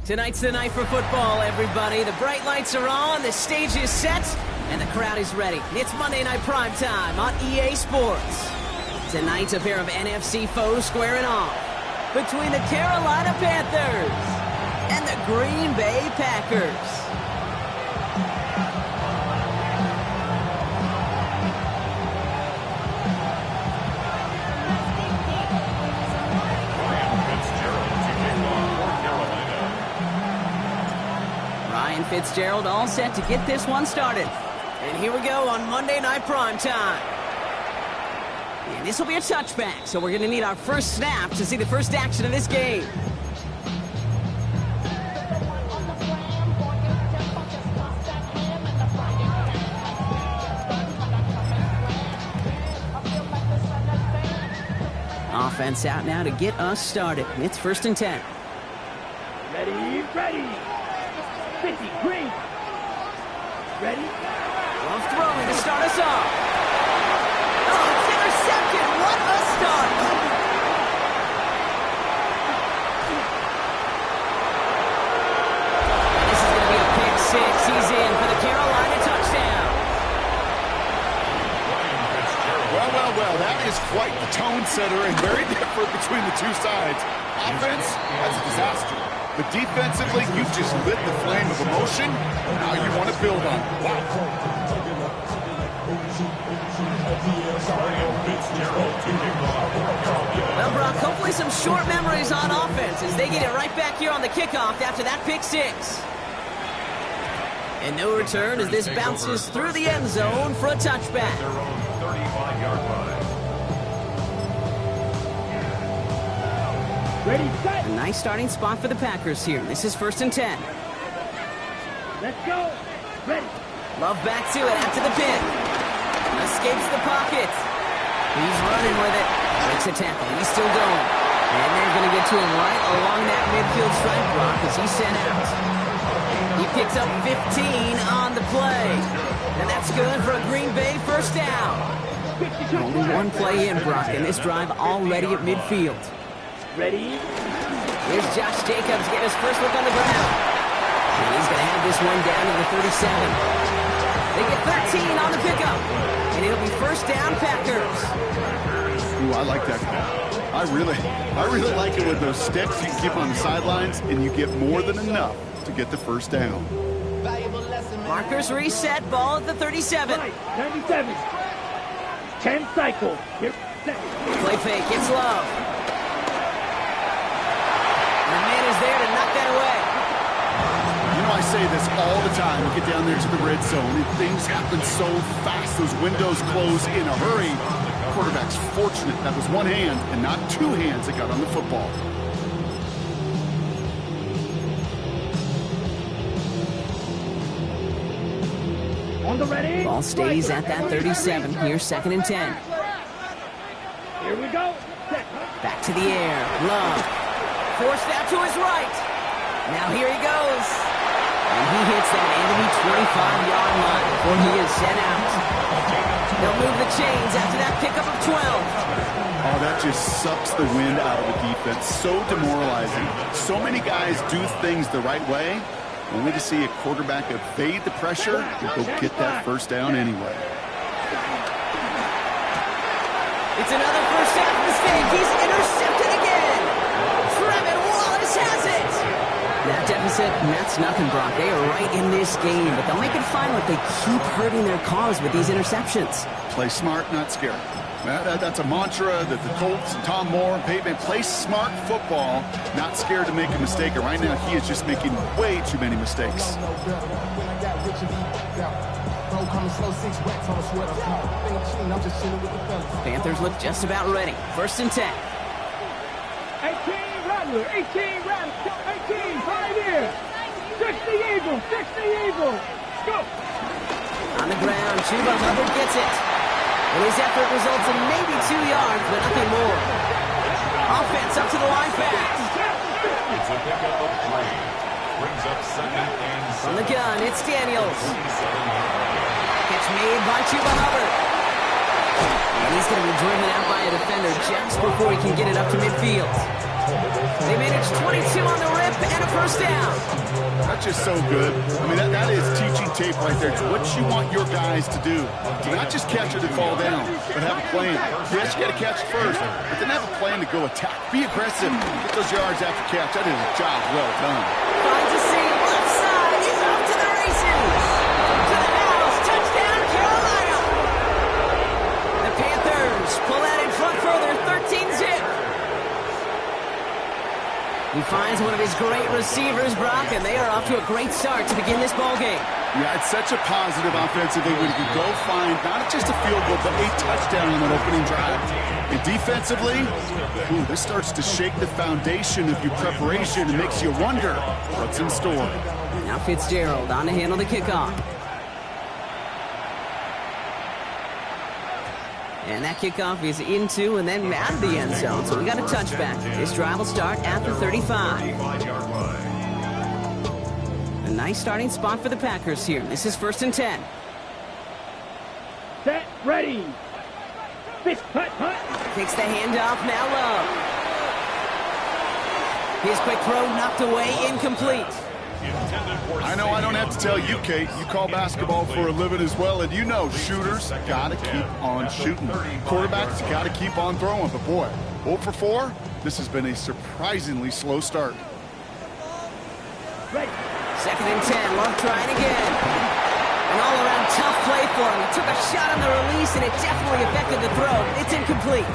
Tonight's the night for football, everybody. The bright lights are on, the stage is set, and the crowd is ready. It's Monday Night Prime Time on EA Sports. Tonight's a pair of NFC foes squaring off between the Carolina Panthers and the Green Bay Packers. Fitzgerald all set to get this one started. And here we go on Monday Night Prime Time. And this will be a touchback, so we're going to need our first snap to see the first action of this game. Offense out now to get us started. It's 1st and 10. Ready. 50, green. Ready? Love throwing to start us off. Oh, it's intercepted. What a start. This is going to be a pick six. He's in for the Carolina touchdown. Well, that is quite the tone setter and very different between the two sides. Offense, that's a disaster. But defensively, you just lit the flame of emotion. Now you want to build on it. Wow. Well, Brock, hopefully some short memories on offense as they get it right back here on the kickoff after that pick six. And no return as this bounces through the end zone for a touchback. Ready, set. A nice starting spot for the Packers here. This is 1st and 10. Let's go. Ready. Love back to it after the pin. Escapes the pocket. He's running with it. Breaks a tackle. He's still going. And they're going to get to him right along that midfield stripe block as he's sent out. He picks up 15 on the play. And that's good for a Green Bay first down. Only one play in, Brock, and this drive already at midfield. Ready? Here's Josh Jacobs getting his first look on the ground. And he's going to have this one down to the 37. They get 13 on the pickup. And it'll be first down Packers. Ooh, I like that call. I really like it with those sticks. You can keep on the sidelines, and you get more than enough to get the first down. Markers reset, ball at the 37. 97. 10 cycles. Here, Play fake, it's Love. The man is there to knock that away. You know, I say this all the time. You get down there to the red zone, and things happen so fast. Those windows close in a hurry. The quarterback's fortunate that was one hand and not two hands that got on the football. on the ready. Ball stays at that 37. Here's 2nd and 10. Here we go. Set. Back to the air. Love. Forced out to his right. Now here he goes. And he hits that enemy 25-yard line before he is sent out. They'll move the chains after that pickup of 12. Oh, that just sucks the wind out of the defense. So demoralizing. So many guys do things the right way, only to see a quarterback evade the pressure and go get that first down anyway. It's another first half mistake. He's intercepted again. Trevin Wallace has it. That deficit, that's nothing, Brock. They are right in this game, but they'll make it final if they keep hurting their cause with these interceptions. Play smart, not scared. That's a mantra that the Colts, Tom Moore, and Peyton play smart football, not scared to make a mistake. And right now, he is just making way too many mistakes. Panthers look just about ready. 1st and 10. 18 Rattler, 18 Rattler, 18 Pioneer. 60 Eagles, 60 Eagles. Go. On the ground, Chuba Hubbard gets it. And his effort results in maybe 2 yards, but nothing more. Offense up to the line fast. It's a pickup of 3. Brings up 2nd and 7. From the gun, it's Daniels. Catch made by Chuba Hubbard. And he's going to be driven out by a defender just before he can get it up to midfield. They managed 22 on the rip and a first down. That's just so good. I mean, that is teaching tape right there. It's what you want your guys to do. Not just catch it and fall down, but have a plan. Yes, you got to catch it first, but then have a plan to go attack. Be aggressive. Get those yards after catch. That is a job well done. Finds a seam. Left side. He's off to the races. To the house. Touchdown, Carolina. The Panthers pull that in front further. 13-zip. He finds one of his great receivers, Brock, and they are off to a great start to begin this ball game. Yeah, it's such a positive offensively when you can go find not just a field goal, but a touchdown on that opening drive. And defensively, this starts to shake the foundation of your preparation and makes you wonder what's in store. Now Fitzgerald on to handle the kickoff. And that kickoff is into and then out of the end zone. So we got a touchback. This drive will start at the 35. A nice starting spot for the Packers here. This is 1st and 10. Set, ready. Fist, hut. Takes the handoff, now low. His quick throw knocked away, incomplete. I know I don't have to tell you, Kate. You call basketball for a living as well, and you know shooters got to keep on shooting. Quarterbacks got to keep on throwing. But, boy, 0 for 4, this has been a surprisingly slow start. Ready. 2nd and 10, Love trying again. An all-around tough play for him. He took a shot on the release, and it definitely affected the throw. It's incomplete.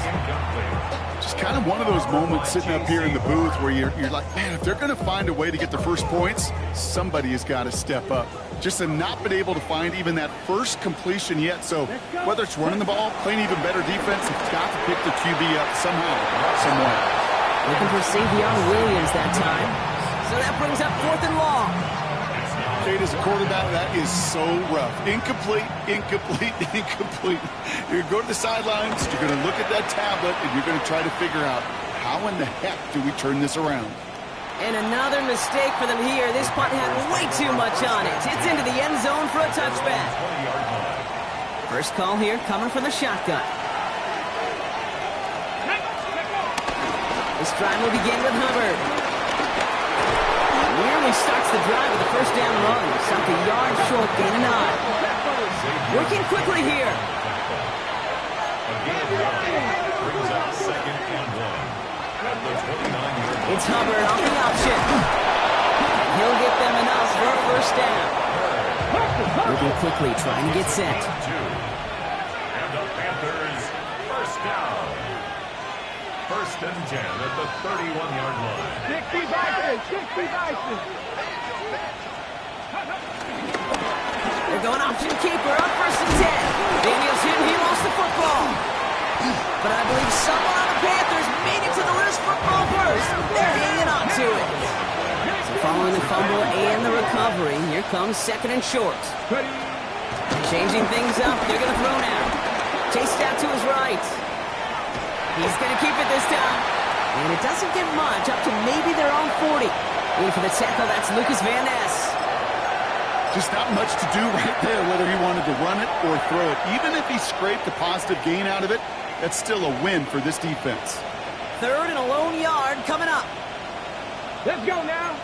Just kind of one of those moments sitting up here in the booth where you're like, man, if they're going to find a way to get the first points, somebody has got to step up. Just have not been able to find even that first completion yet. So whether it's running the ball, playing even better defense, it's got to pick the QB up somehow, somewhere. Looking for Savion Williams that time. So that brings up 4th and long. Kate, as a quarterback, that is so rough. Incomplete. You're going to go to the sidelines, you're going to look at that tablet, and you're going to try to figure out how in the heck do we turn this around. And another mistake for them here. This punt had way too much on it. It's into the end zone for a touchback. First call here coming from the shotgun. This drive will begin with Hubbard. Nearly starts the drive with a first down run. Stopped a yard short, gain a 9. Working quickly here. Brings up 2nd and 1. At the 29-yard. It's Hubbard on the option. He'll get them enough for a first down. Moving quickly, trying to get set. And the Panthers, first down. 1st and 10 at the 31-yard line. 60 Vikings. They're going option keeper on 1st and 10. Daniels hit, he lost the football. But I believe someone on the Panthers made it to the loose football first. They're hanging on to it. So following the fumble and the recovery, here comes 2nd and short. Changing things up, they're going to throw now. Chased out to his right. He's going to keep it this time. And it doesn't get much, up to maybe their own 40. In for the tackle, that's Lucas Van Ness. Just not much to do right there, whether he wanted to run it or throw it. Even if he scraped a positive gain out of it, that's still a win for this defense. 3rd and a lone yard coming up. Let's go now.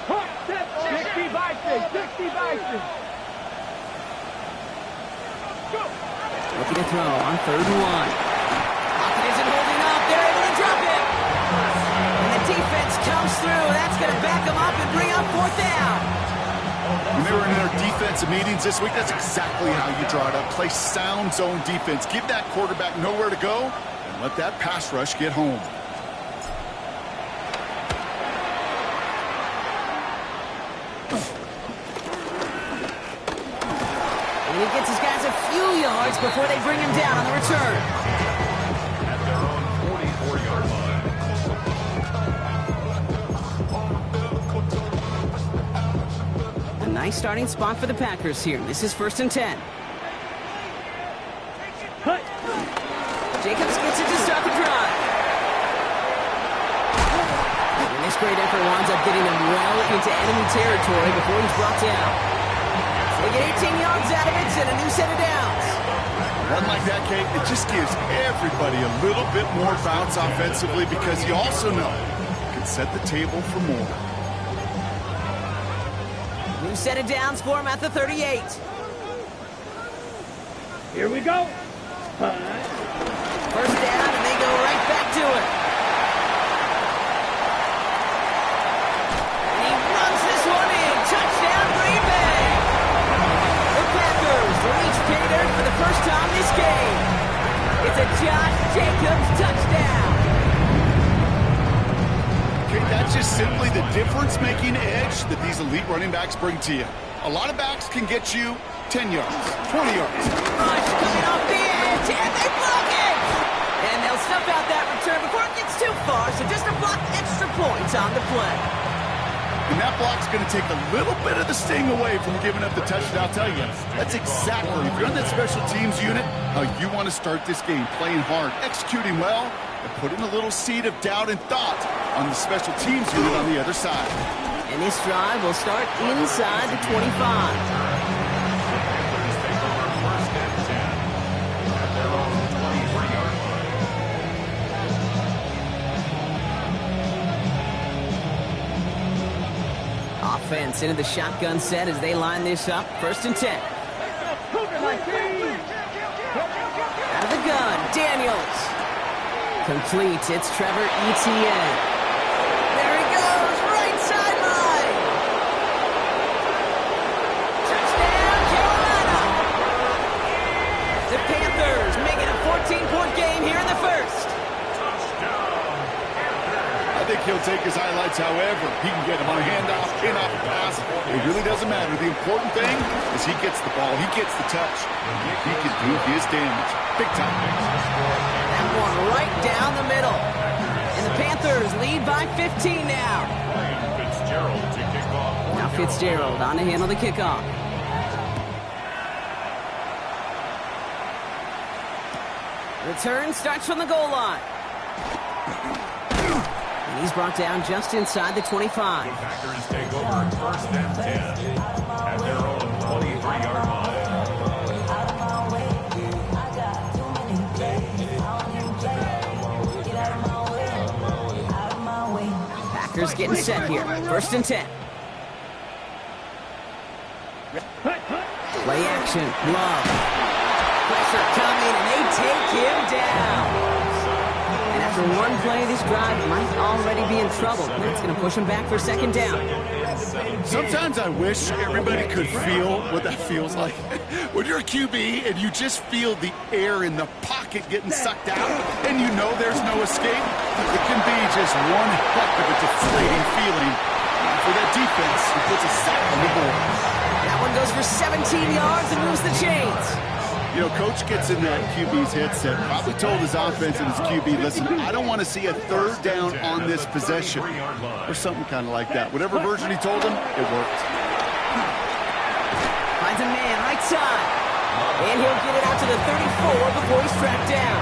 60 Vikings. Go. Looking to throw on 3rd and 1. Isn't holding up. They're able to drop it. And the defense comes through. That's going to back them up and bring up 4th down. When they were in their defensive meetings this week, that's exactly how you draw it up. Play sound zone defense. Give that quarterback nowhere to go and let that pass rush get home. And he gets his guys a few yards before they bring him down on the return. At their own 44-yard line. A nice starting spot for the Packers here. This is 1st and 10. Jacobs gets it to start the drive. And this great effort winds up getting him well into enemy territory before he's brought down. They get 18 yards out of it and a new set of downs. One like that, Kate, it just gives everybody a little bit more bounce offensively because you also know you can set the table for more. New set of downs for him at the 38. Here we go. First down, and they go right back to it. And he runs this one in. Touchdown, Green Bay. The Packers reach pay dirt for the first time this game. It's a Josh Jacobs touchdown. Okay, that's just simply the difference-making edge that these elite running backs bring to you. A lot of backs can get you 10 yards, 20 yards. Rush coming off the edge, and they block it! And they'll snuff out that return before it gets too far, so just a block extra points on the play. And that block's going to take a little bit of the sting away from giving up the touchdown. I'll tell you, that's exactly, if you're on that special teams unit, how you want to start this game, playing hard, executing well, and putting a little seed of doubt and thought on the special teams unit on the other side. And this drive will start inside the 25. Offense into the shotgun set as they line this up. 1st and 10. Out of the gun, Daniels. Complete, it's Trevor Etienne. There he goes, right sideline. Touchdown, Carolina. The Panthers make it a 14-point game here in the first. I think he'll take his highlights however he can get them on a handoff, in-off pass. It really doesn't matter. The important thing is he gets the ball, he gets the touch, and he can do his damage. Big time. That one right down the middle. And the Panthers lead by 15 now. Fitzgerald to kick off. Now Fitzgerald on to handle the kickoff. Return starts from the goal line. And he's brought down just inside the 25. The Packers take over 1st and 10 at their own 23-yard line. Packers getting set here. 1st and 10. Play action. Love. Pressure coming, and they take him down. And after one play, this drive might already be in trouble. That's going to push him back for 2nd down. Sometimes I wish everybody could feel what that feels like. When you're a QB and you just feel the air in the pocket getting sucked out and you know there's no escape, it can be just one heck of a deflating feeling for that defense who puts a sack on the board. That one goes for 17 yards and moves the chains. You know, Coach gets in that QB's headset, probably told his offense and his QB, listen, I don't want to see a 3rd down on this possession, or something kind of like that. Whatever version he told him, it worked. Finds a man right side. And he'll get it out to the 34 before he's tracked down.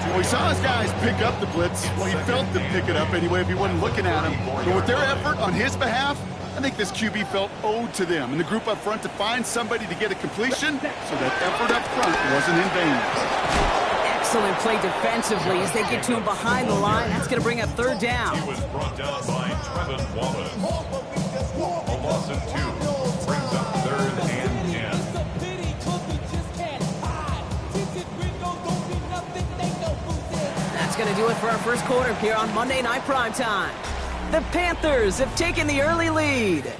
Well, he saw his guys pick up the blitz. Well, he felt them pick it up anyway if he wasn't looking at him. But with their effort on his behalf, I think this QB felt owed to them and the group up front to find somebody to get a completion so that effort up front wasn't in vain. Excellent play defensively as they get to him behind the line. That's going to bring up 3rd down. He was brought down by Trevin Wallace. A loss of 2 brings up 3rd and 10. That's going to do it for our first quarter here on Monday Night Primetime. The Panthers have taken the early lead.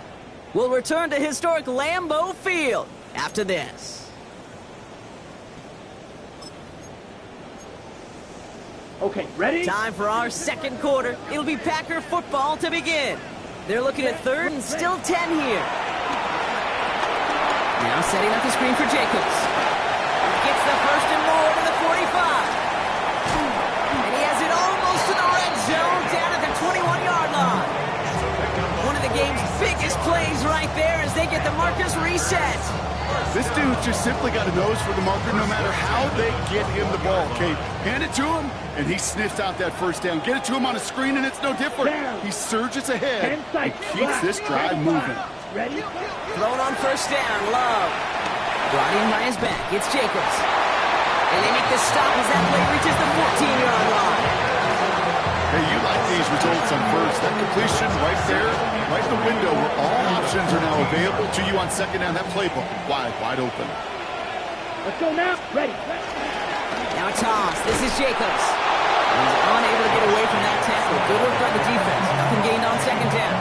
We'll return to historic Lambeau Field after this. Okay, ready? Time for our 2nd quarter. It'll be Packer football to begin. They're looking at 3rd and still 10 here. Now setting up the screen for Jacobs. Gets the 1st and more to the 45. And he has it almost to the red zone down at the 21-yard line. One of the game's biggest plays right there as they get the markers reset. This dude just simply got a nose for the marker no matter how they get him the ball. Okay, hand it to him, and he sniffs out that 1st down. Get it to him on a screen, and it's no different. He surges ahead and keeps this drive moving. Ready? Thrown on 1st down, Love. Brought in by his back, it's Jacobs. And they make the stop as that play reaches the 14-yard line. Hey, you like these results on completion right there, right in the window where all options are now available to you on second down. That playbook wide open. Let's go now. Ready. Now a toss. This is Jacobs. He's unable to get away from that tackle. Good work by the defense. Nothing gained on second down.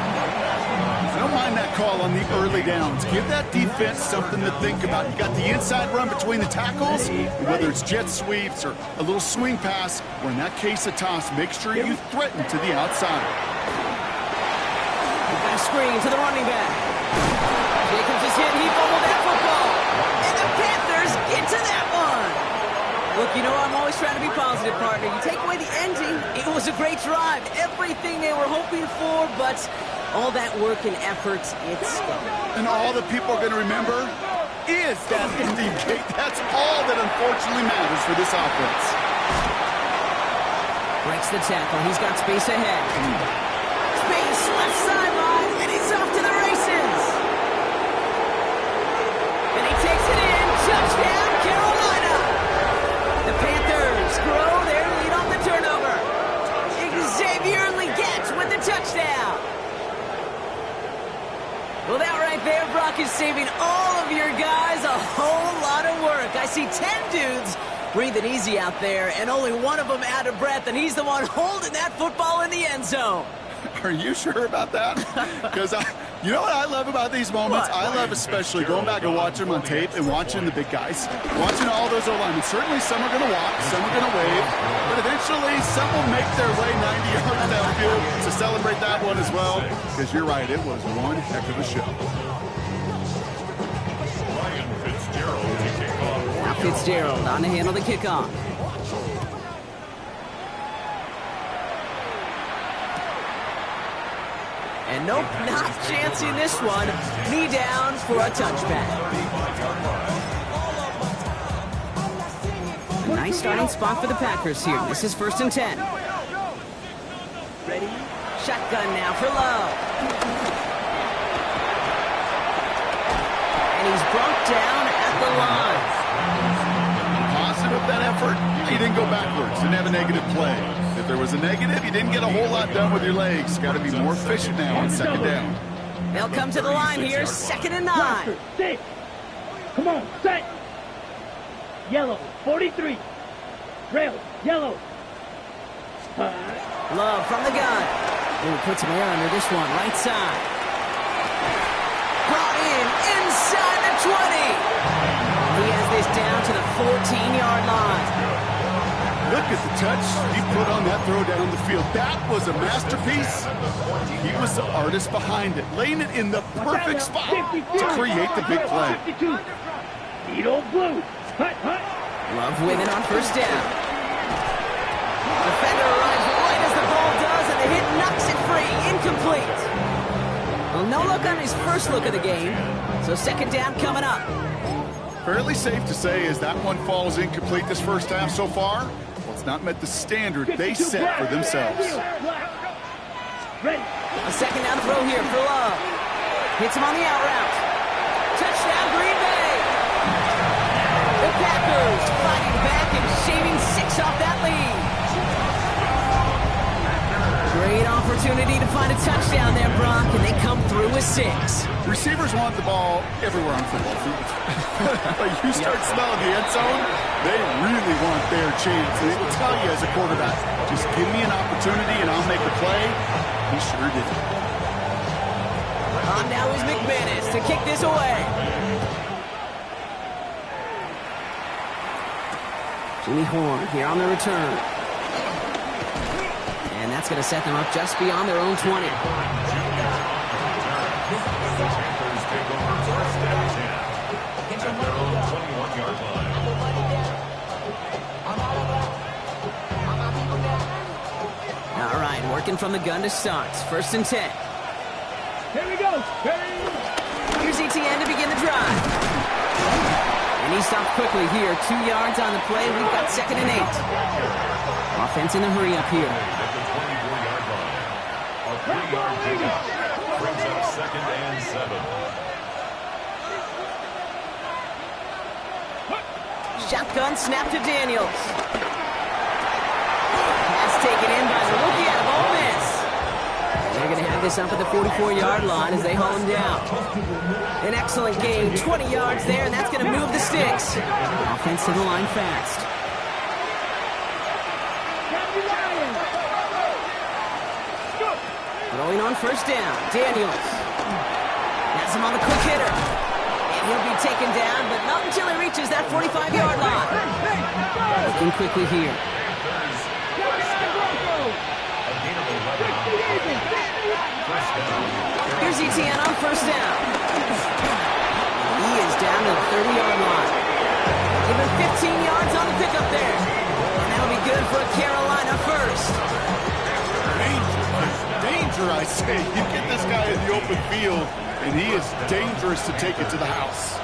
I don't mind that call on the early downs. Give that defense something to think about. You got the inside run between the tackles, whether it's jet sweeps or a little swing pass, or in that case a toss, make sure you threaten to the outside. He's got a screen to the running back. Jacobs is hit. He fumbled that football. And the Panthers get to that one. Look, you know, I'm always trying to be positive, partner. You take away the ending, it was a great drive. Everything they were hoping for, but all that work and effort, it's gone. And all that people are going to remember is that ending kick. That's all that unfortunately matters for this offense. Breaks the tackle. He's got space ahead. Space, left sideline, and he's off to the races. And he takes it in. Touchdown, Carolina. The Panthers grow their lead on the turnover. Xavier Legette with the touchdown. Well, that right there, Brock, is saving all of your guys a whole lot of work. I see 10 dudes breathing easy out there, and only one of them out of breath, and he's the one holding that football in the end zone. Are you sure about that? Because you know what I love about these moments? What? I love especially going back and watching them on tape and watching the big guys. Watching all those O-linemen. Certainly some are going to walk, some are going to wave, but eventually some will make their way 90 yards downfield to celebrate that one as well. Because you're right, it was one heck of a show. Now Fitzgerald on to handle the kickoff. And nope, not chancing this one. Knee down for a touchback. A nice starting spot for the Packers here. This is 1st and 10. Ready? Shotgun now for Love. And he's brought down at the line. Positive that effort. He didn't go backwards. Didn't have a negative play. If there was a negative, you didn't get a whole lot done with your legs. Got to be more efficient now on second down. They'll come to the line here, 2nd and 9. Six. Come on, set. Yellow, 43. Rail, yellow. Love from the gun. Ooh, puts some air under this one, right side. Brought in inside the 20. He has this down to the 14-yard line. Look at the touch he put on that throw down the field. That was a masterpiece. He was the artist behind it, laying it in the perfect spot to create the big play. 52. Edo blue. Hut, hut. Love with it on 1st down. Defender arrives right as the ball does, and the hit knocks it free. Incomplete. Well, no look on his first look of the game, so 2nd down coming up. Fairly safe to say as that one falls incomplete this first half so far, well, it's not met the standard they set for themselves. Ready. A 2nd down throw here for Love. Hits him on the out route. Touchdown, Green Bay. The Packers fighting back and shaving 6 off that lead. Great opportunity to find a touchdown there, Brock, and they come through with 6. Receivers want the ball everywhere on football fields. But you start smelling the end zone, they really want their chance. And they will tell you as a quarterback, just give me an opportunity and I'll make a play. He sure did. On now is McManus to kick this away. Jimmy Horn here on the return. And that's going to set them up just beyond their own 20. All right, working from the gun to start. 1st and 10. Here we go. Here's ETN to begin the drive. And he stopped quickly here. 2 yards on the play. We've got 2nd and 8. Offense in the hurry up here. A 3-yard pickup brings up 2nd and 7. Shotgun snap to Daniels. Pass taken in by the rookie out of Ole Miss. They're going to this up at the 44-yard line as they haul him down. An excellent game, 20 yards there, and that's going to move the sticks. Offense to the line fast. Throwing on first down, Daniels. Has him on the quick hitter. And he'll be taken down, but not until he reaches that 45-yard line. Looking quickly here. Here's ETN on first down. He is down to the 30-yard line. Give him 15 yards on the pickup there. And that'll be good for a Carolina first. Danger, I say. You get this guy in the open field, and he is dangerous to take it to the house.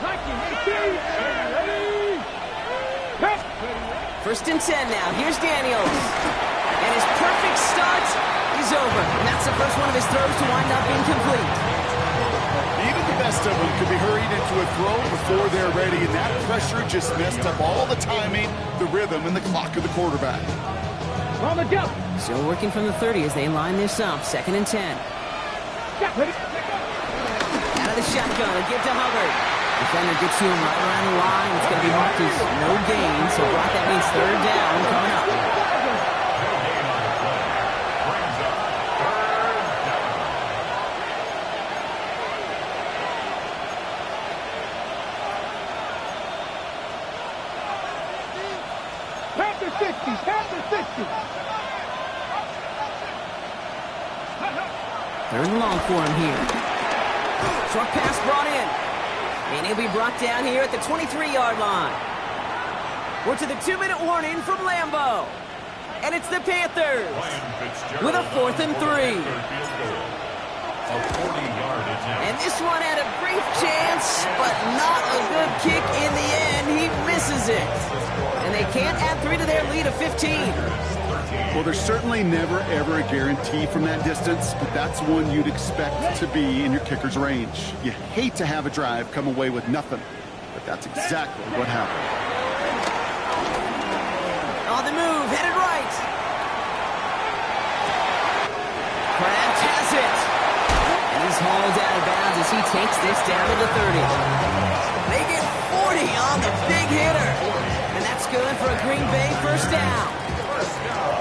First and 10 now. Here's Daniels. And his perfect start is over. And that's the first one of his throws to wind up incomplete. Even the best of them could be hurried into a throw before they're ready, and that pressure just messed up all the timing, the rhythm, and the clock of the quarterback. On the jump. Still working from the 30 as they line this up. Second and 10. Out of the shotgun, a give to Hubbard. Defender gets to him right around the line. It's going to be marked as no gain, so Brock, that means third down coming up. Panther 60, Panther 60. Third and long for him here. Short pass brought in. And he'll be brought down here at the 23-yard line. We're to the 2-minute warning from Lambeau. And it's the Panthers with a 4th and 3. And this one had a brief chance, but not a good kick in the end. He misses it. And they can't add 3 to their lead of 15. Well, there's certainly never, ever a guarantee from that distance, but that's one you'd expect to be in your kicker's range. You hate to have a drive come away with nothing, but that's exactly what happened. On the move, headed right. Kraft has it. And he's hauled out of bounds as he takes this down to the 30. They get 40 on the big hitter. And that's good for a Green Bay first down.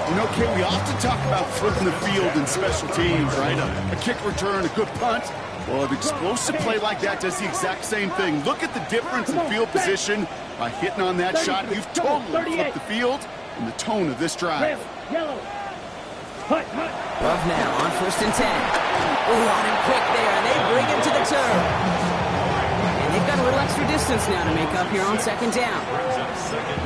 You know, Kate, we often talk about flipping the field in special teams, right? A kick return, a good punt. Well, an explosive play like that does the exact same thing. Look at the difference in field position. By hitting on that shot, you've totally flipped the field and the tone of this drive. Love now on first and 10. Oh, on him quick there, and they bring him to the turf. And they've got a little extra distance now to make up here on second down.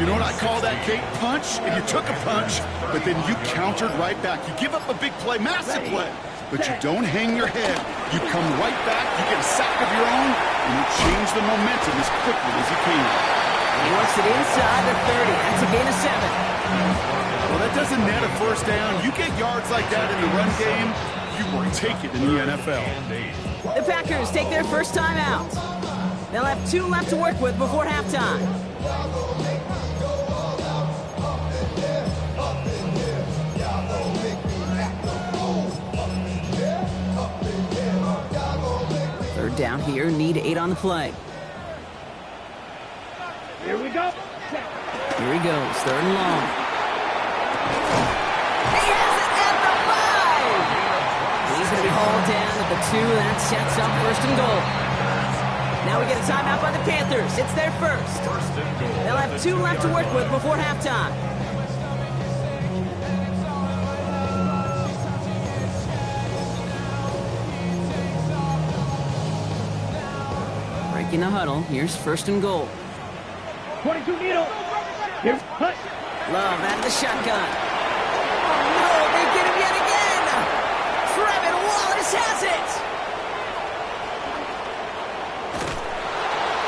You know what I call that, Kate? Punch. And you took a punch, but then you countered right back. You give up a big play, massive play, but you don't hang your head. You come right back, you get a sack of your own, and you change the momentum as quickly as you can. He wants it inside the 30. That's a gain of 7. Well, that doesn't net a first down. You get yards like that in the run game, you will take it in the NFL. The Packers take their first time out. They'll have 2 left to work with before halftime. Third down here, need 8 on the play. Here we go. Here he goes, third and long. He has it at the 5! He's going to be hauled down at the 2, and that sets up first and goal. Now we get a timeout by the Panthers. It's their first. They'll have 2 left to work with before halftime. Breaking the huddle. Here's first and goal. 22 needle. Here's Hunt. Love out of the shotgun. Oh, no, they get him yet again. Trevin Wallace has it.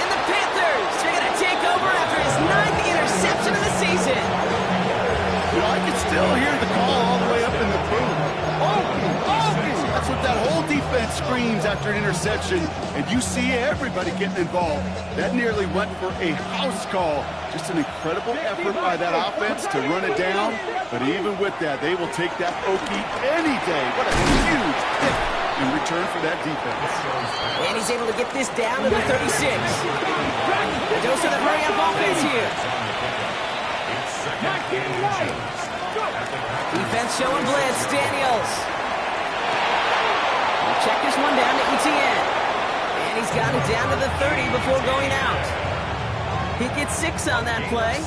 And the Panthers are going to take over after his 9th interception of the season. You know, I can still hear the call all the way up in the booth. Oh, that's what that whole defense screams after an interception, and you see everybody getting involved. That nearly went for a house call. Just an incredible effort by that offense to run it down. But even with that, they will take that Okie any day. What a huge hit in return for that defense. And he's able to get this down to the 36. A dose of the hurry-up offense here. Defense showing blitz. Daniels. We'll check this one down to Etienne. And he's got it down to the 30 before going out. He gets 6 on that play.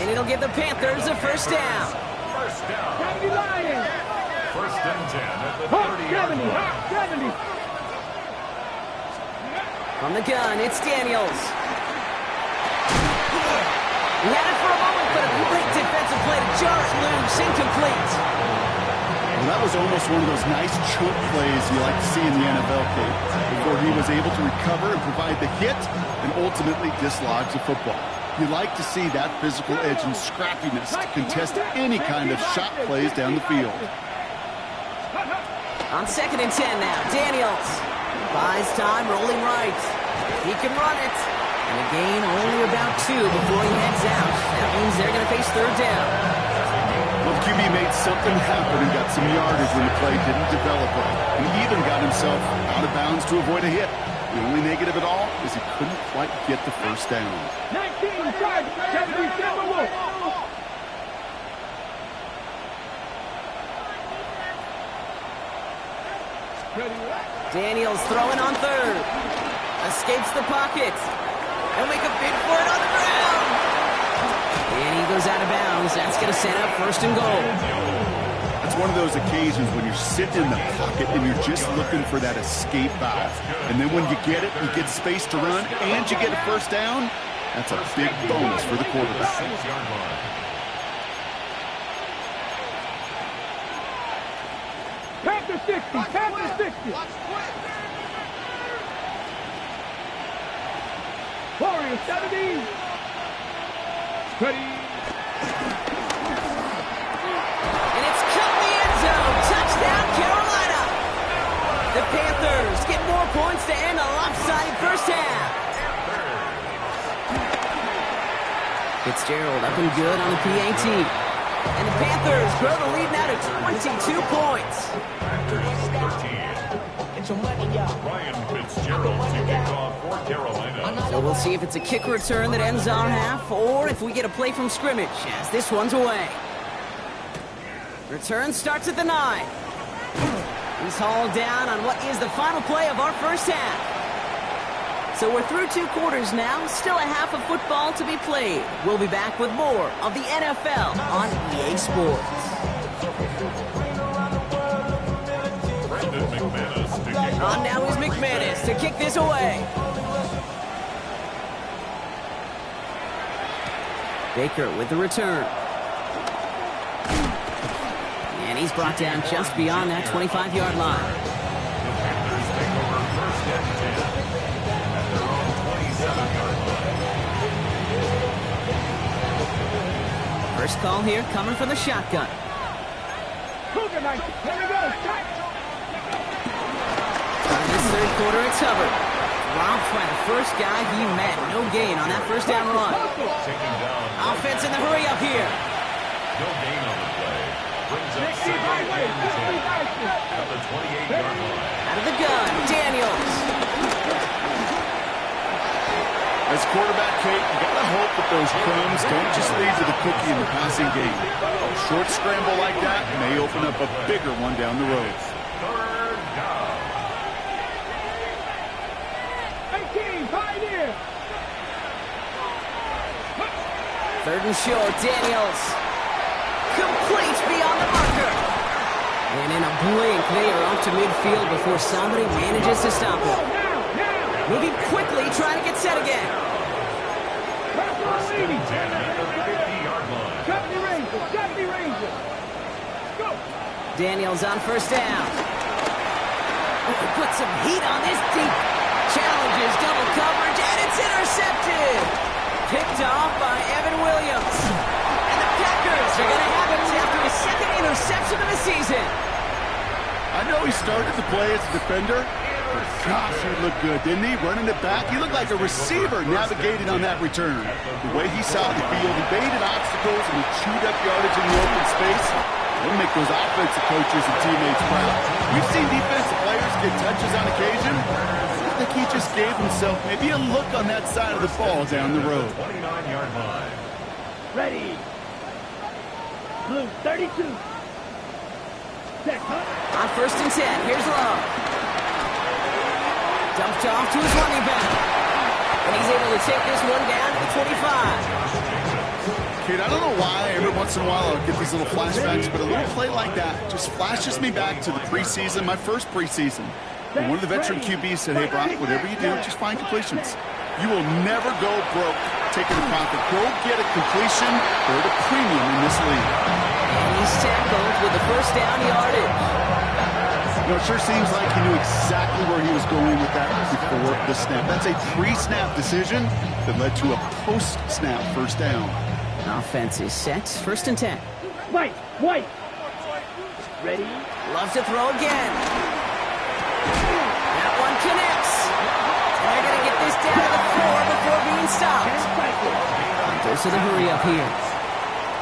And it'll give the Panthers a first down. First down. Lions. First and 10 at the 30-yard line. 70. From the gun, it's Daniels. He had it for a moment, but a great defensive play to jar it loose, incomplete. Well, that was almost one of those nice chunk plays you like to see in the NFL, Kate, before he was able to recover and provide the hit and ultimately dislodge the football. You like to see that physical edge and scrappiness to contest any kind of shot plays down the field. On 2nd and 10 now, Daniels buys time, rolling right. He can run it. And a gain only about 2 before he heads out. That means they're going to face 3rd down. Well, QB made something happen and got some yardage when the play didn't develop right. And even got himself out of bounds to avoid a hit. The only negative at all is he couldn't quite get the first down. 19-5, Wolf. Daniels throwing on 3rd. Escapes the pocket. He'll make a bid for it on the ground. And he goes out of bounds. That's going to set up 1st and goal. It's one of those occasions when you're sitting in the pocket and you're just looking for that escape valve. And then when you get it, you get space to run, and you get a first down. That's a big bonus for the quarterback. 6-yard line. Panther 60. Warriors 70. Ready. And it's cut in the end zone. Touchdown, Carolina. The Panthers get more points to end a lopsided first half. Fitzgerald up and good on the PAT. And the Panthers grow the lead now to 22 points. Panthers 13. Ryan Fitzgerald to kick off for Carolina. So we'll see if it's a kick return that ends our half, or if we get a play from scrimmage, as this one's away. Return starts at the 9. He's hauled down on what is the final play of our first half. So we're through 2 quarters now, still a half of football to be played. We'll be back with more of the NFL on EA Sports. On now is McManus to kick this away. Baker with the return. And he's brought down just beyond that 25-yard line. Panthers take over 1st and 10 at their own 27-yard line. First call here coming from the shotgun. Cougar night. Here we go. In this 3rd quarter, it's Hubbard. Romped by the first guy he met. No gain on that first down run. Taken down. Offense in the hurry up here. No gain on the play. Brings up 2nd and 10 at the 28-yard line. Out of the gun, Daniels. As quarterback, Kate, you got to hope that those crumbs don't just lead to the cookie in the passing game. A short scramble like that may open up a bigger one down the road. 3rd down. 18, Pioneer. 3rd and short, Daniels. Complete beyond the marker. And in a blink, they are up to midfield before somebody manages to stop him. Moving quickly, trying to get set again. 1st and 10 at the 50-yard line. 70 Rangers. Go. Daniels on first down. Oh, put some heat on this deep. Challenges double coverage, and it's intercepted. Picked off by Evan Williams. And the Packers are going to have it after his 2nd interception of the season. I know he started to play as a defender, but gosh, he looked good, didn't he? Running it back, he looked like a receiver navigating on that return. The way he saw the field, evaded obstacles, and he chewed up yardage in the open space. It'll make those offensive coaches and teammates proud. We've seen defensive players get touches on occasion. I think he just gave himself maybe a look on that side of the ball down the road. 29-yard line. Ready. Blue, 32. Set, huh? On 1st and 10, here's Love. Dumped off to his running back. And he's able to take this one down to the 25. Kid, I don't know why every once in a while I'll get these little flashbacks, but a little play like that just flashes me back to the preseason, my first preseason. And one of the veteran QBs said, hey, Brock, whatever you do, just find completions. You will never go broke taking a profit. Go get a completion or a premium in this league. And he's tackled with the first down yardage. You know, it sure seems like he knew exactly where he was going with that before the snap. That's a pre-snap decision that led to a post-snap first down. Offense is set. 1st and 10. White. Ready. Loves to throw again. That one connects. And they're going to get this down to the floor before being stopped. Goes to the hurry up here.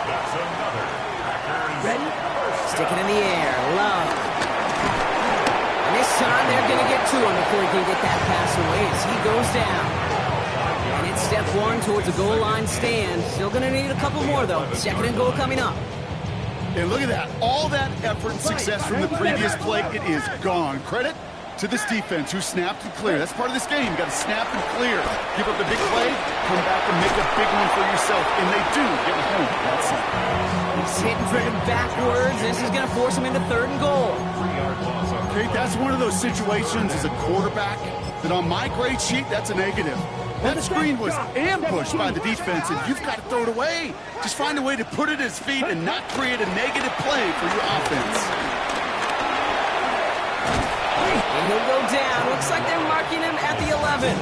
That's another Packers. Ready. Stick it in the air. Love. And this time they're going to get to him before he can get that pass away as he goes down. And it's step one towards a goal line stand. Still going to need a couple more, though. 2nd and goal coming up. And look at that. All that effort and success from the previous play, it is gone. Credit to this defense who snapped and cleared. That's part of this game. You got to snap and clear. Give up a big play, come back and make a big one for yourself. And they do get it home. That's it. He's hit and driven backwards. This is going to force him into 3rd and goal. 3-yard loss on Okay, that's one of those situations as a quarterback that on my grade sheet, that's a negative. That screen was ambushed by the defense, and you've got to throw it away. Just find a way to put it at his feet and not create a negative play for your offense. And he'll go down. Looks like they're marking him at the 11.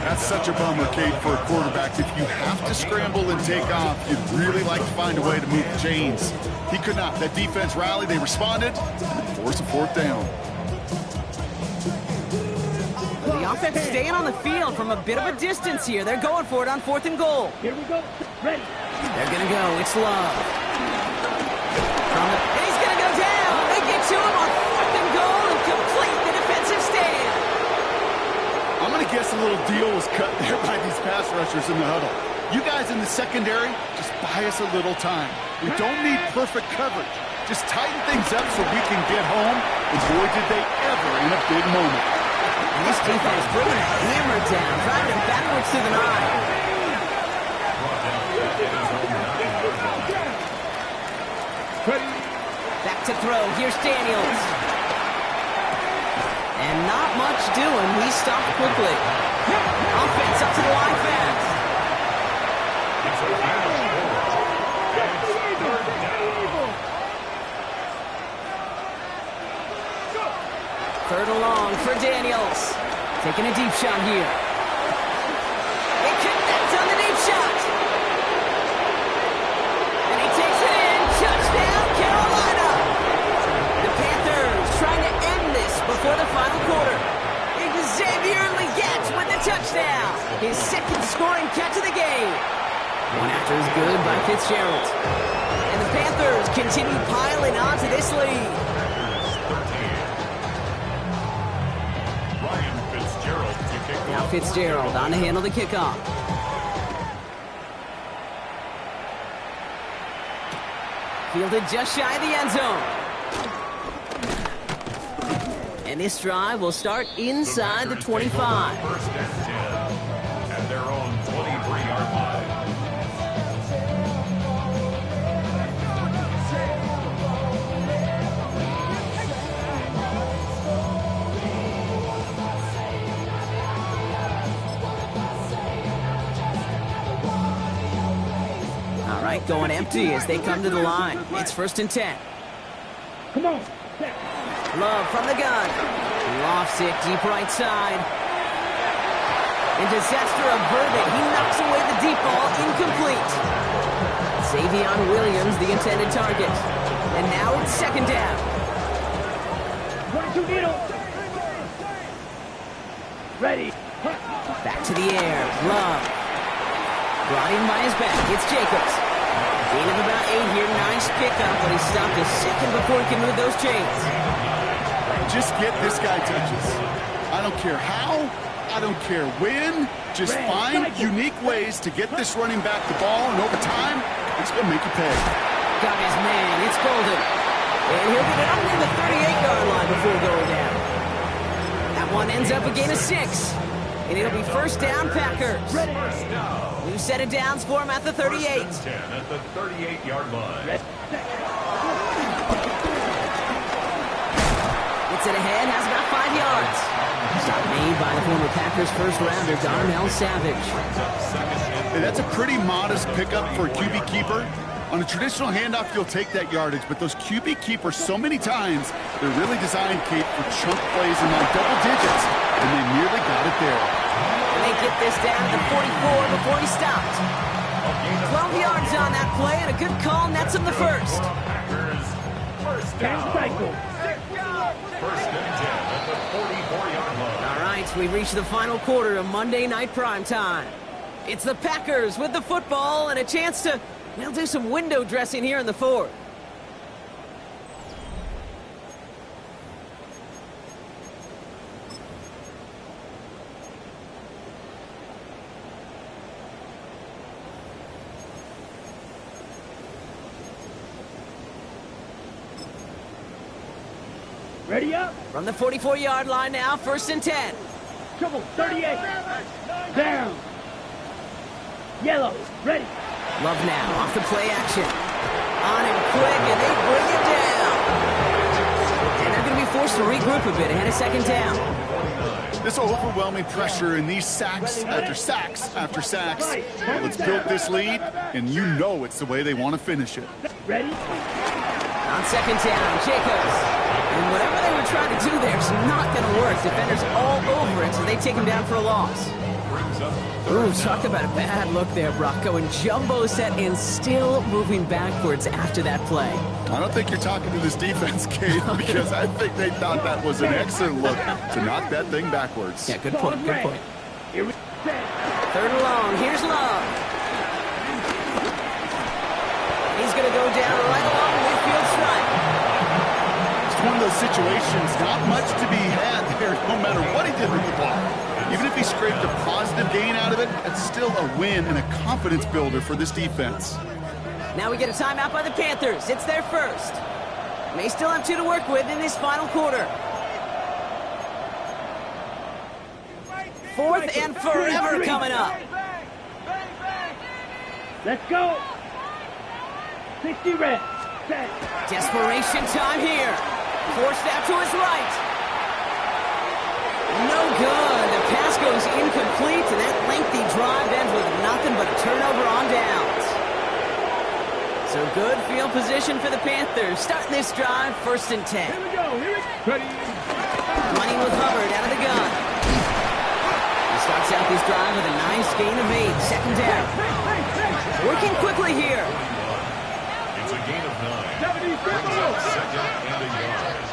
That's such a bummer, Kate, for a quarterback. If you have to scramble and take off, you'd really like to find a way to move the chains. He could not. That defense rallied. They responded. Force a 4th down. The offense staying on the field from a bit of a distance here. They're going for it on 4th and goal. Here we go. Ready. They're going to go. It's Love. And he's going to go down. They get to him on 4th and goal and complete the defensive stand. I'm going to guess a little deal was cut there by these pass rushers in the huddle. You guys in the secondary, just buy us a little time. We don't need perfect coverage. Just tighten things up so we can get home. And boy, did they ever in a big moment. And this defense bringing a hammer down, driving him backwards to the 9. Back to throw. Here's Daniels. And not much doing. He stopped quickly. Offense up to the line fast. Third and long for Daniels. Taking a deep shot here. They connect on the deep shot. And he takes it in. Touchdown, Carolina. The Panthers trying to end this before the final quarter. Xavier Legette with the touchdown. His 2nd scoring catch of the game. One after is good by Fitzgerald. And the Panthers continue piling on to this lead. Now Fitzgerald on to handle the kickoff. Fielded just shy of the end zone. And this drive will start inside the 25. 1st and 10 at their own 23-yard line. All right, going empty as they come to the line. It's 1st and 10. Come on. Love from the gun. Lofts it deep right side. And disaster averted. He knocks away the deep ball. Incomplete. Xavier Williams, the intended target. And now it's 2nd down. 22 needle. Ready. Back to the air. Love. Brought in by his back. It's Jacobs. Gain of about 8 here. Nice pickup, but he stopped a second before he can move those chains. Just get this guy touches. I don't care how. I don't care when. Just find unique ways to get this running back the ball, and over time, it's going to make you pay. Got his man. It's Golden. And he'll get it up near the 38-yard line before going down. That one ends up a gain of 6. And it'll be first down, Packers. First down. New set of downs for him at the 38. First and 10 at the 38-yard line. Gets it ahead, has about 5 yards. Stop made by the former Packers first-rounder, Darnell Savage. Hey, that's a pretty modest pickup for a QB keeper. On a traditional handoff, you'll take that yardage, but those QB keepers, so many times, they're really designed, Kate, for chunk plays in like double digits, and they nearly got it there. And they get this down to 44 before he stopped. 12 yards on that play, and a good call nets him the first. First down. First and 10 at the 44-yard line. All right, we've reached the final quarter of Monday Night Primetime. It's the Packers with the football and a chance to, well, do some window dressing here in the fourth. Ready up. From the 44-yard line now, first and 10. Trouble. 38. Down. Yellow. Ready. Love now, off the play action. On him quick, and they bring him down. And they're going to be forced to regroup a bit ahead of second down. This overwhelming pressure and these sacks after sacks after sacks. Let's build this lead, and you know it's the way they want to finish it. Ready. On second down, Jacobs. And whatever they were trying to do there is not going to work. Defenders all over it, so they take him down for a loss. Ooh, talk about a bad look there, Brock. Going jumbo set and still moving backwards after that play. I don't think you're talking to this defense, Kate, because I think they thought that was an excellent look to knock that thing backwards. Yeah, good point, good point. Here we go. Third and long, here's Love. He's going to go down right along the midfield stripe. It's one of those situations, not much to be had there, no matter what he did with the ball. Even if he scraped a positive gain out of it, it's still a win and a confidence builder for this defense. Now we get a timeout by the Panthers. It's their first. May still have 2 to work with in this final quarter. Fourth and forever coming up. Let's go. 60 red. Set. Desperation time here. Forced out to his right. No good. The pass goes incomplete, and that lengthy drive ends with nothing but a turnover on downs. So good field position for the Panthers. Starting this drive, first and 10. Here we go. Ready. Running with Hubbard out of the gun. He starts out this drive with a nice gain of 8. Second down. Working quickly here. It's a gain of 9. 70 Second and a yard.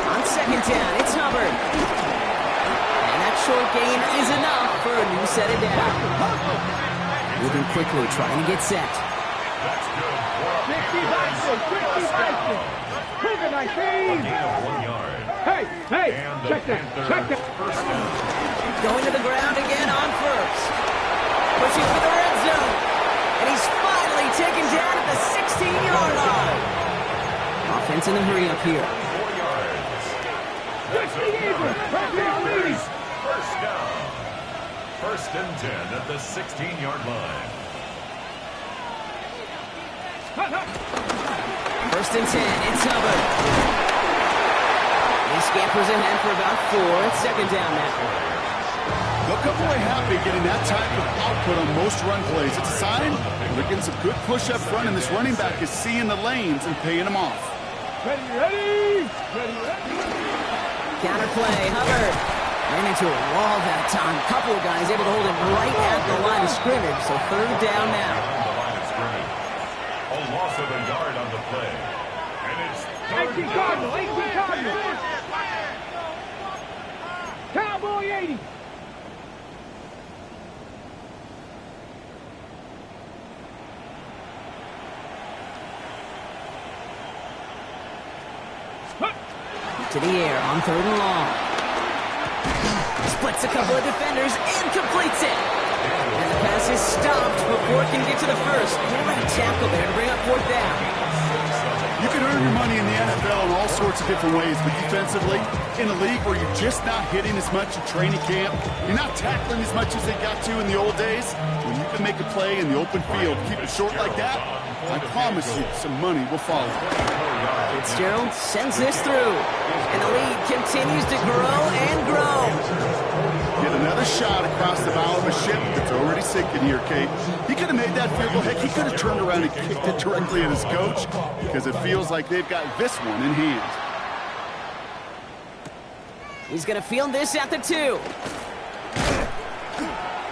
On second down, it's Hubbard. And that short gain is enough for a new set of downs. Moving quickly, trying to get set. That's good. 50 A gain of 1 yard. Hey, And the check that, Panthers check that. first down. Going to the ground again on first. Pushing for the red zone. And he's finally taken down at the 16-yard line. Offense in the hurry up here. 4 yards. 60 Eagles. First down. First and 10 at the 16-yard line. First and 10, it's Hubbard. He scampers ahead for about 4. It's second down now. They'll come away happy getting that type of output on most run plays. It's a sign they're getting some good push up front, and this running back is seeing the lanes and paying them off. Ready. Counter play, Hubbard. Ran into a wall that time. Couple of guys able to hold him right at the line of scrimmage. So third down now. The line of scrimmage. loss of a yard on the play. And it's third 18 down. Cardinal, 18 Cardinal. Cowboy 80. To the air on 3rd and long. Splits a couple of defenders and completes it. And the pass is stopped before it can get to the first. Great tackle there to bring up 4th down. You can earn your money in the NFL in all sorts of different ways, but defensively, in a league where you're just not hitting as much in training camp, you're not tackling as much as they got to in the old days, when you can make a play in the open field, keep it short like that, I promise you some money will follow. Fitzgerald sends this through, and the lead continues to grow and grow. Get another shot across the bow of a ship that's already sinking here, Kate. He could have made that field goal. Heck, he could have turned around and kicked it directly at his coach because it feels like they've got this one in hand. He's going to field this at the 2.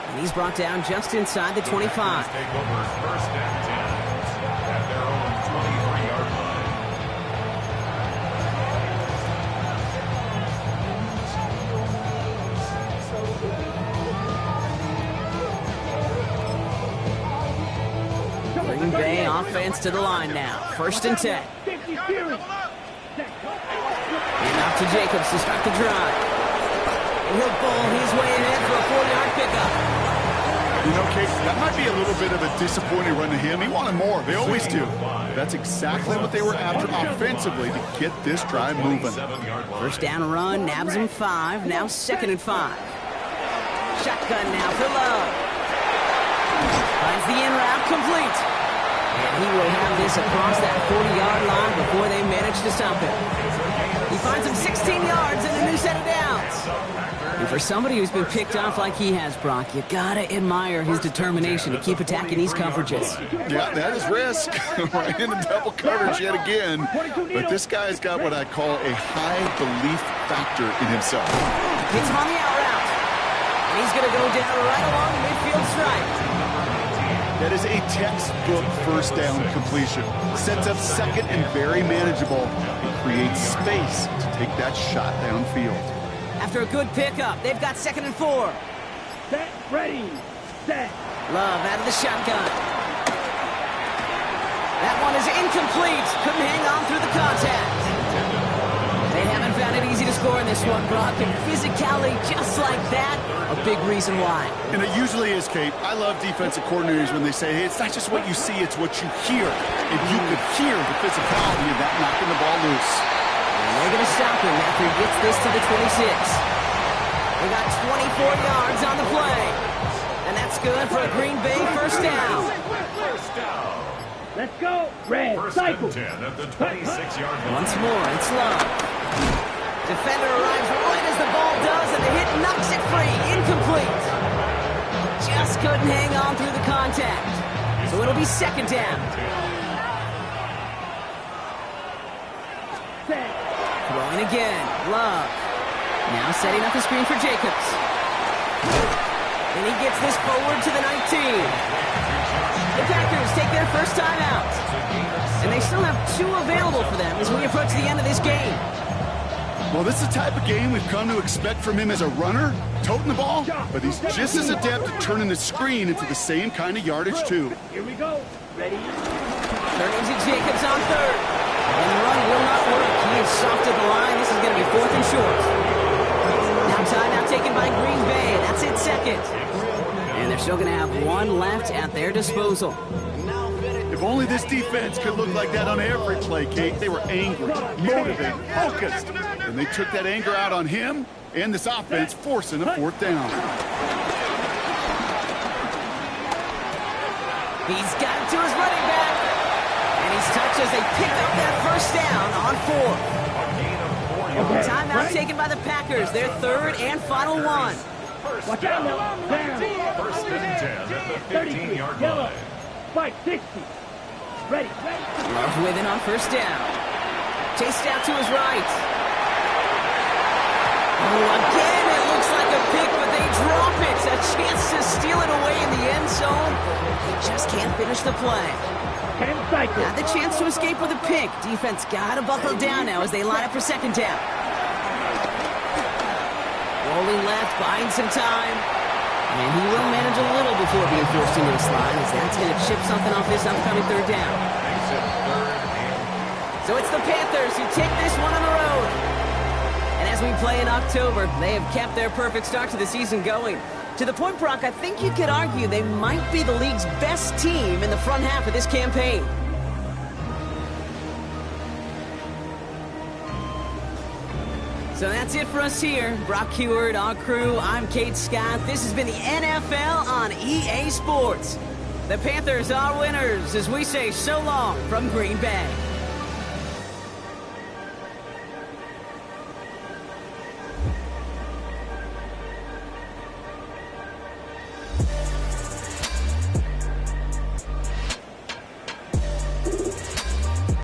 And he's brought down just inside the 25. Take over 1st and 10 at their own 23-yard line. Green Bay offense to the line now. 1st and 10. 50 series. And out to Jacobs to start the drive. And he'll bowl his way ahead for a 4-yard pickup. You know, Kate, that might be a little bit of a disappointing run to him. He wanted more. They always do. That's exactly what they were after offensively to get this drive moving. 1st down run, nabs him 5. Now 2nd and 5. Shotgun now for Love. Finds the in route complete. And he will have this across that 40-yard line before they manage to stop him. He finds him 16 yards and a new set of downs. And for somebody who's been picked off like he has, Brock, you gotta admire his determination to keep attacking these coverages. Yeah, that is risk. Right into double coverage yet again. But this guy's got what I call a high belief factor in himself. Hits him on the out route. And he's gonna go down right along the midfield stripe. That is a textbook 1st down completion. Sets up 2nd and very manageable. It creates space to take that shot downfield. After a good pickup, they've got 2nd and 4. Set, ready, set. Love out of the shotgun. That one is incomplete. Couldn't hang on through the contact. They haven't found it easy to score in this one, Brock. And physicality just like that, a big reason why. And it usually is, Kate. I love defensive coordinators when they say, hey, it's not just what you see, it's what you hear. And you could hear the physicality of that knocking the ball loose. And they're going to stop him after he gets this to the 26. They got 24 yards on the play. And that's good for a Green Bay 1st down. 1st down. Let's go. Red, 1st cycle. and 10 at the 26-yard line. Once more, it's Love. Defender arrives right as the ball does, and the hit knocks it free. Incomplete. Just couldn't hang on through the contact. So it'll be 2nd down. Set. Throwing again. Love. Now setting up the screen for Jacobs. And he gets this forward to the 19. The Packers take their 1st time out. And they still have 2 available for them as we approach the end of this game. Well, this is the type of game we've come to expect from him as a runner, toting the ball, but he's just as adept at turning the screen into the same kind of yardage, too. Here we go. Ready? Turning to Jacobs on 3rd. And the run will not work. He is soft at the line. This is going to be 4th and short. Now timeout taken by Green Bay. That's it 2nd. And they're still going to have 1 left at their disposal. If only this defense could look like that on every play, Kate. They were angry, motivated, focused. And they took that anger out on him and this offense, forcing a 4th down. He's got it to his running back. And he's touched as they pick up that 1st down on 4th. Timeout taken by the Packers. Their 3rd and final one. Watch out now. Down. 1st and 10 at the 15-yard line. Spike 60. Ready. Love with it on 1st down. Chased out to his right. Oh, again, it looks like a pick, but they drop it. A chance to steal it away in the end zone. They just can't finish establish the play. 10 cycles. Got the chance to escape with a pick. Defense got to buckle down now as they line up for second down. Rolling left, buying some time. And he will manage a little before being forced into a slide, as that's going to chip something off this upcoming third down. So it's the Panthers who take this one on the road. And as we play in October, they have kept their perfect start to the season going. To the point, Brock, I think you could argue they might be the league's best team in the front half of this campaign. So that's it for us here. Brock Heward, our crew, I'm Kate Scott. This has been the NFL on EA Sports. The Panthers are winners as we say so long from Green Bay.